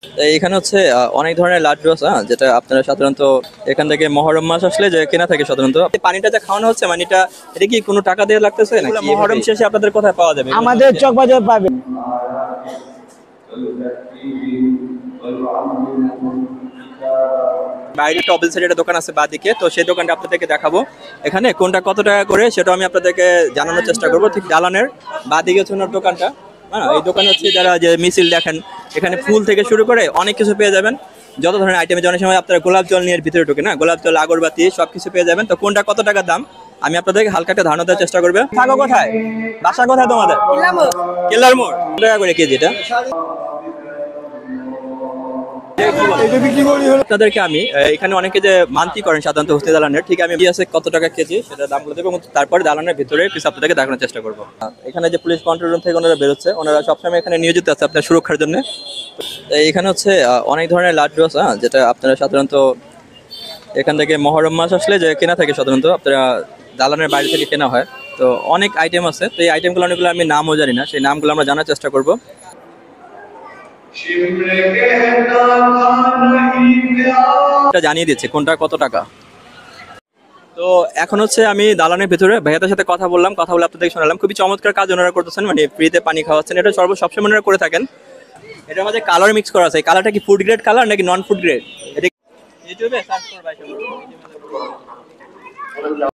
এখানে হচ্ছে অনেক ধরনের লাড্ডু আছে, যেটা আপনারা সাধারণত এখান থেকে মহরম মাস আসলে যে কেনা থাকে সাধারণত। এই পানিটা যে খাওয়ানো হচ্ছে, এটা কি কোনো টাকা দিয়ে লাগতেছে নাকি মহরম শেষে আপনাদের কোথায় পাওয়া যাবে? আমাদের চকবাজার পাবে। বাইরে টবেল সাইড একটা দোকান আছে বাদিকে, তো সেই দোকানটা আপনাদেরকে দেখাবো। এখানে কোনটা কত টাকা করে সেটা আমি আপনাদেরকে জানানোর চেষ্টা করবো। ঠিক দালানের বাদিকে হচ্ছে ওনার দোকানটা। হ্যাঁ, এই দোকানে হচ্ছে যারা যে মিছিল দেখেন, এখানে ফুল থেকে শুরু করে অনেক কিছু পেয়ে যাবেন। যত ধরনের আইটেম, অনেক সময় আপনারা গোলাপ জল নিয়ে ভিতরে ঢুকে না, গোলাপ জল, আগরবাতি সবকিছু পেয়ে যাবেন। তো কোনটা কত টাকার দাম আমি আপনাদেরকে হালকা একটা ধারণা দেওয়ার চেষ্টা করবে। থাকো কোথায়, বাসা কোথায় তোমাদের? কেল্লার মোড়। কত টাকা করে কেজি এটা? আপনাদেরকে আমি এখানে অনেকে যে মানতি করেন সাধারণত হোসনি দালানের, ঠিক আমি আছে কত টাকা কেজি সেটা দামগুলো দেবো, এবং তারপরে দালানের ভিতরে পিস আপনাদেরকে দেখানোর চেষ্টা করবো। এখানে যে পুলিশ কন্ট্রোল রুম থেকে ওনারা বেরোচ্ছে, ওনারা সবসময় এখানে নিয়োজিত আছে আপনার সুরক্ষার জন্য। এখানে হচ্ছে অনেক ধরনের লাড্ডু আছে, যেটা আপনারা সাধারণত এখান থেকে মহরম মাস আসলে যে কেনা থাকে সাধারণত, আপনারা দালানের বাইরে থেকে কেনা হয়। তো অনেক আইটেম আছে, তো এই আইটেমগুলো অনেকগুলো আমি নামও জানি না, সেই নামগুলো আমরা জানার চেষ্টা করবো। জানিয়ে দিচ্ছে কোনটা কত টাকা। তো এখন হচ্ছে আমি দালানের ভিতরে ভাইয়াদের সাথে কথা বললাম, কথা বলে আপনাদের শোনালাম। খুবই চমৎকার কাজ ওনারা করতেছেন, ফ্রিতে পানি খাওয়াচ্ছেন। এটা সবসময় ওনারা করে থাকেন। এটার মধ্যে কালার মিক্স করা আছে। কালারটা কি ফুড গ্রেড কালার নাকি নন ফুড গ্রেড? এটা ইউটিউবে সার্চ করবে।